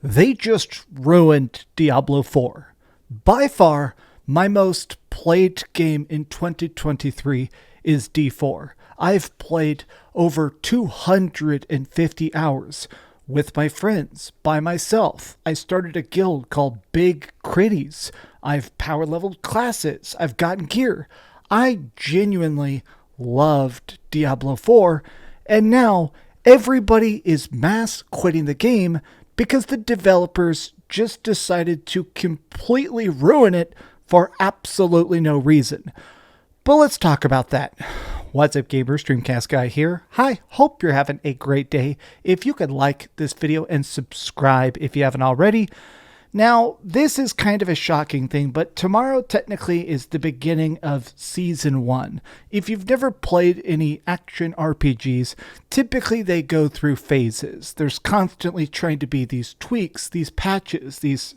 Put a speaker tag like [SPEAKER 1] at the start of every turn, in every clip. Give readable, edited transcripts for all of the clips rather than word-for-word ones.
[SPEAKER 1] They just ruined Diablo 4. By far, my most played game in 2023 is D4. I've played over 250 hours with my friends, by myself. I started a guild called Big Critties. I've power leveled classes. I've gotten gear. I genuinely loved Diablo 4, and now everybody is mass quitting the game because the developers just decided to completely ruin it for absolutely no reason. But let's talk about that. What's up, gamers? DreamcastGuy here. Hi, hope you're having a great day. If you could like this video and subscribe if you haven't already. Now, this is kind of a shocking thing, but tomorrow technically is the beginning of Season 1. If you've never played any action RPGs, typically they go through phases. There's constantly trying to be these tweaks, these patches, these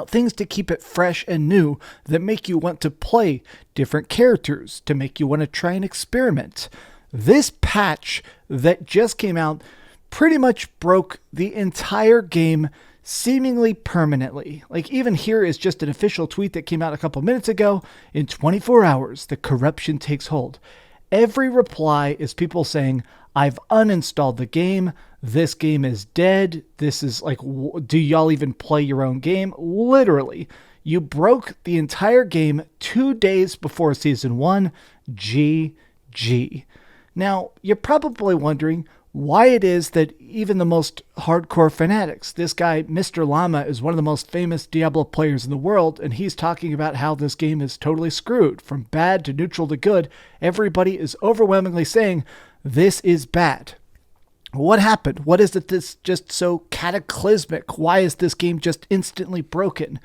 [SPEAKER 1] things to keep it fresh and new that make you want to play different characters, to make you want to try and experiment. This patch that just came out pretty much broke the entire game seemingly permanently. Like, even here is just an official tweet that came out a couple minutes ago. In 24 hours, the corruption takes hold. Every reply is people saying, I've uninstalled the game. This game is dead. This is like, do y'all even play your own game? Literally, you broke the entire game 2 days before Season 1. GG. Now, you're probably wondering why it is that even the most hardcore fanatics, this guy, Mr. Llama, is one of the most famous Diablo players in the world, and he's talking about how this game is totally screwed. From bad to neutral to good, everybody is overwhelmingly saying this is bad. What happened? What is it that's just so cataclysmic? Why is this game just instantly broken?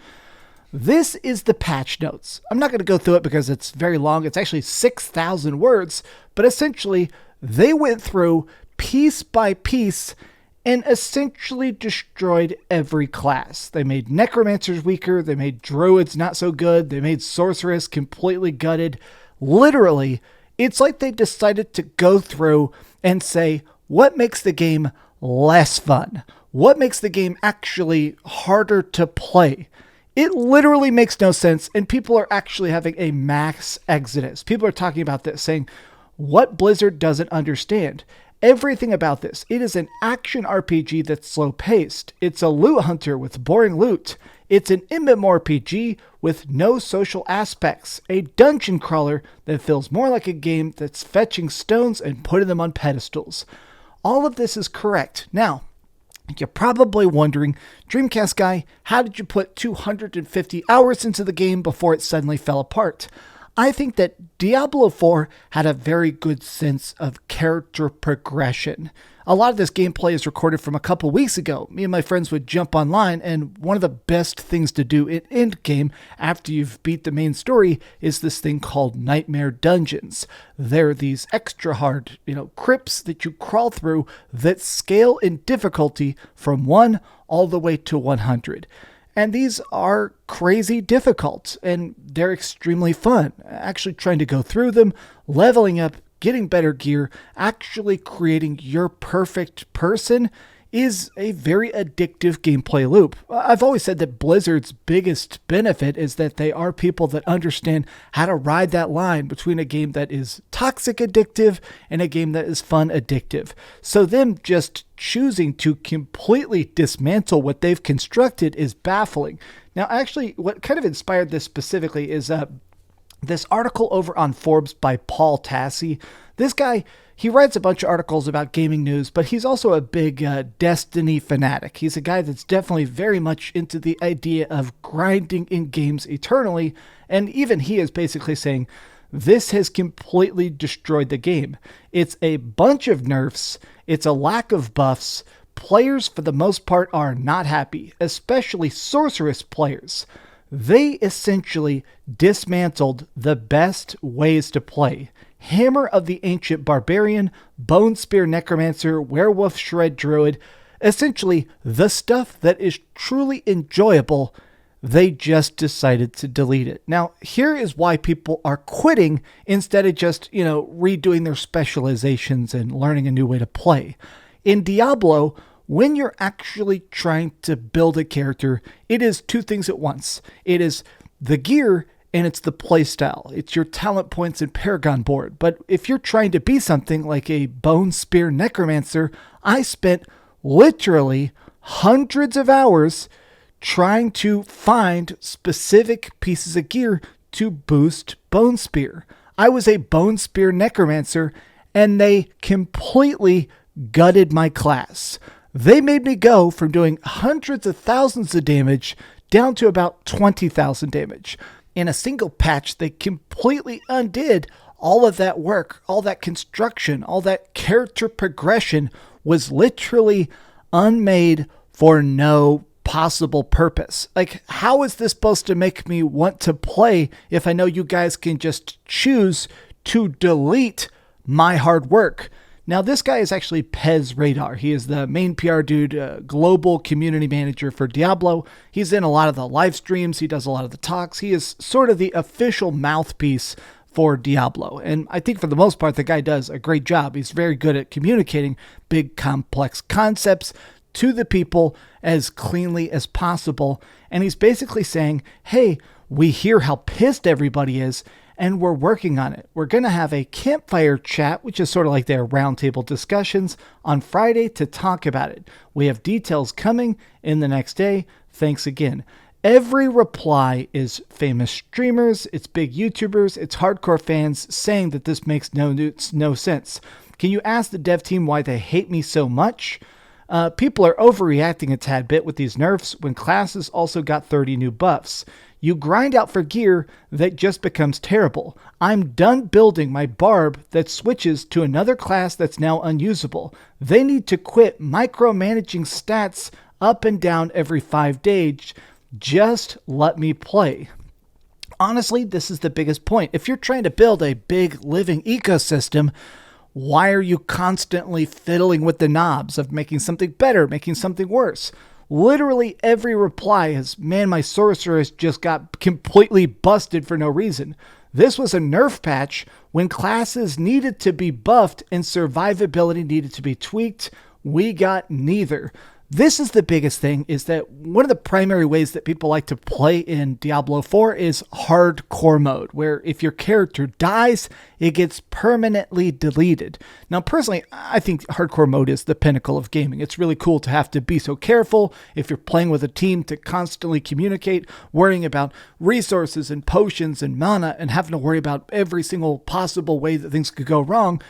[SPEAKER 1] This is the patch notes. I'm not going to go through it because it's very long. It's actually 6,000 words, but essentially they went through piece by piece and essentially destroyed every class. They made necromancers weaker. They made druids not so good. They made sorcerers completely gutted. Literally, it's like they decided to go through and say, what makes the game less fun? What makes the game actually harder to play? It literally makes no sense, and people are actually having a mass exodus. People are talking about this, saying, what Blizzard doesn't understand. Everything about this. It is an action RPG that's slow-paced. It's a loot hunter with boring loot. It's an MMORPG with no social aspects. A dungeon crawler that feels more like a game that's fetching stones and putting them on pedestals. All of this is correct. Now, you're probably wondering, DreamcastGuy, how did you put 250 hours into the game before it suddenly fell apart? I think that Diablo 4 had a very good sense of character progression. A lot of this gameplay is recorded from a couple weeks ago. Me and my friends would jump online, and one of the best things to do in Endgame after you've beat the main story is this thing called Nightmare Dungeons. They're these extra hard, crypts that you crawl through that scale in difficulty from 1 all the way to 100. And these are crazy difficult, and they're extremely fun. Actually trying to go through them, leveling up, getting better gear, actually creating your perfect person is a very addictive gameplay loop. I've always said that Blizzard's biggest benefit is that they are people that understand how to ride that line between a game that is toxic addictive and a game that is fun addictive. So them just choosing to completely dismantle what they've constructed is baffling. Now, actually, what kind of inspired this specifically is this article over on Forbes by Paul Tassi. This guy, he writes a bunch of articles about gaming news, but he's also a big Destiny fanatic. He's a guy that's definitely very much into the idea of grinding in games eternally, and even he is basically saying, this has completely destroyed the game. It's a bunch of nerfs, it's a lack of buffs, players for the most part are not happy, especially Sorceress players. They essentially dismantled the best ways to play. Hammer of the Ancient Barbarian, Bone Spear Necromancer, Werewolf Shred Druid, essentially the stuff that is truly enjoyable, they just decided to delete it. Now, here is why people are quitting instead of just, redoing their specializations and learning a new way to play. In Diablo, when you're actually trying to build a character, it is two things at once. It is the gear and it's the playstyle. It's your talent points and Paragon board. But if you're trying to be something like a Bone Spear Necromancer, I spent literally hundreds of hours trying to find specific pieces of gear to boost Bone Spear. I was a Bone Spear Necromancer, and they completely gutted my class. They made me go from doing hundreds of thousands of damage down to about 20,000 damage. In a single patch, they completely undid all of that work, all that construction, all that character progression was literally unmade for no possible purpose. Like, how is this supposed to make me want to play if I know you guys can just choose to delete my hard work? Now, this guy is actually Pez Radar. He is the main PR dude, global community manager for Diablo. He's in a lot of the live streams. He does a lot of the talks. He is sort of the official mouthpiece for Diablo. And I think for the most part, the guy does a great job. He's very good at communicating big, complex concepts to the people as cleanly as possible. And he's basically saying, hey, we hear how pissed everybody is, and we're working on it. We're going to have a campfire chat, which is sort of like their roundtable discussions, on Friday to talk about it. We have details coming in the next day. Thanks again. Every reply is famous streamers, it's big YouTubers, it's hardcore fans saying that this makes no sense. Can you ask the dev team why they hate me so much? People are overreacting a tad bit with these nerfs when classes also got 30 new buffs. You grind out for gear that just becomes terrible. I'm done building my barb that switches to another class that's now unusable. They need to quit micromanaging stats up and down every 5 days. Just let me play. Honestly, this is the biggest point. If you're trying to build a big living ecosystem, why are you constantly fiddling with the knobs of making something better, making something worse? Literally every reply is, man, my Sorcerers just got completely busted for no reason. This was a nerf patch when classes needed to be buffed and survivability needed to be tweaked. We got neither. This is the biggest thing, is that one of the primary ways that people like to play in Diablo 4 is hardcore mode, where if your character dies, it gets permanently deleted. Now, personally, I think hardcore mode is the pinnacle of gaming. It's really cool to have to be so careful if you're playing with a team to constantly communicate, worrying about resources and potions and mana, and having to worry about every single possible way that things could go wrong.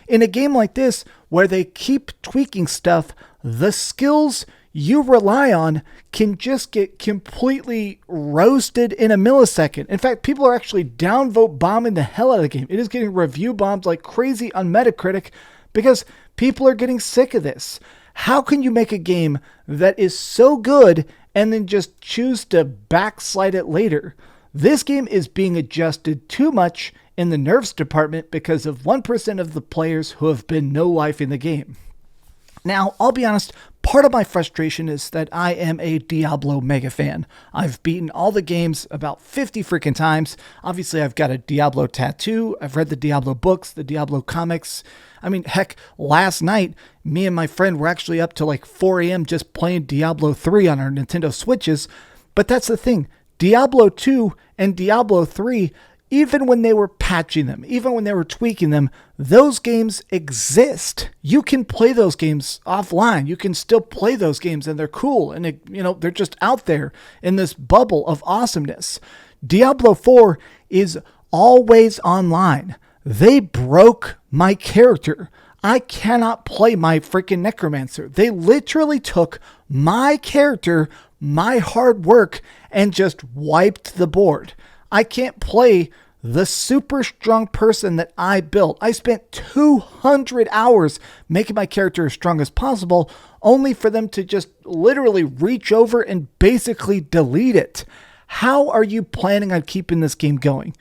[SPEAKER 1] In a game like this, where they keep tweaking stuff, the skills you rely on can just get completely roasted in a millisecond. In fact, people are actually downvote bombing the hell out of the game. It is getting review bombed like crazy on Metacritic because people are getting sick of this. How can you make a game that is so good and then just choose to backslide it later? This game is being adjusted too much in the nerfs department because of 1% of the players who have been no-lifing the game. Now, I'll be honest, part of my frustration is that I am a Diablo mega fan. I've beaten all the games about 50 freaking times. Obviously, I've got a Diablo tattoo. I've read the Diablo books, the Diablo comics. I mean, heck, last night, me and my friend were actually up to like 4 a.m. just playing Diablo 3 on our Nintendo Switches. But that's the thing. Diablo 2 and Diablo 3, even when they were patching them, even when they were tweaking them, those games exist. You can play those games offline. You can still play those games and they're cool. And they're just out there in this bubble of awesomeness. Diablo 4 is always online. They broke my character. I cannot play my freaking Necromancer. They literally took my character, my hard work, and just wiped the board. I can't play the super strong person that I built. I spent 200 hours making my character as strong as possible, only for them to just literally reach over and basically delete it. How are you planning on keeping this game going?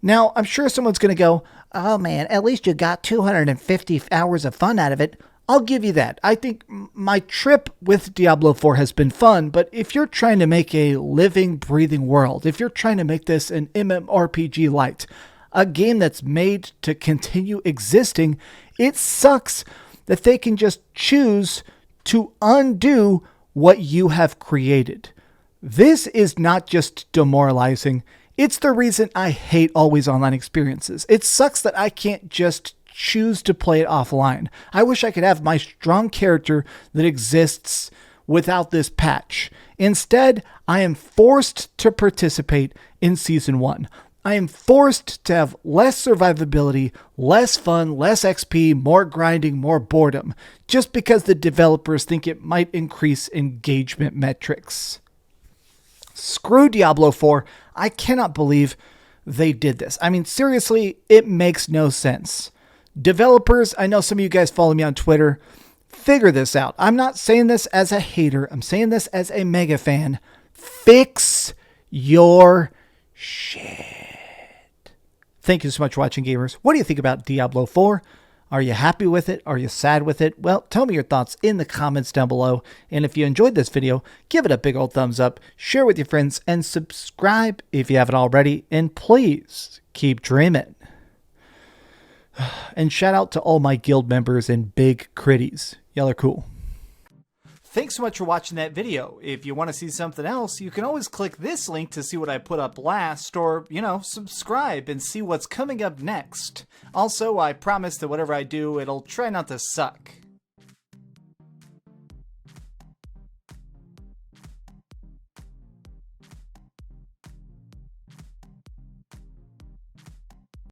[SPEAKER 1] Now, I'm sure someone's going to go, oh man, at least you got 250 hours of fun out of it. I'll give you that. I think my trip with Diablo 4 has been fun, but if you're trying to make a living, breathing world, if you're trying to make this an MMORPG light, a game that's made to continue existing, it sucks that they can just choose to undo what you have created. This is not just demoralizing. It's the reason I hate always online experiences. It sucks that I can't just choose to play it offline. I wish I could have my strong character that exists without this patch. Instead, I am forced to participate in Season 1. I am forced to have less survivability, less fun, less XP, more grinding, more boredom, just because the developers think it might increase engagement metrics. Screw Diablo 4. I cannot believe they did this. I mean, seriously, it makes no sense. Developers, I know some of you guys follow me on Twitter. Figure this out. I'm not saying this as a hater. I'm saying this as a mega fan. Fix your shit. Thank you so much for watching, gamers. What do you think about Diablo 4? Are you happy with it? Are you sad with it? Well, tell me your thoughts in the comments down below. And if you enjoyed this video, give it a big old thumbs up, share with your friends, and subscribe if you haven't already. And please keep dreaming. And shout out to all my guild members and big critties. Y'all are cool. Thanks so much for watching that video. If you want to see something else, you can always click this link to see what I put up last, or, subscribe and see what's coming up next. Also, I promise that whatever I do, it'll try not to suck.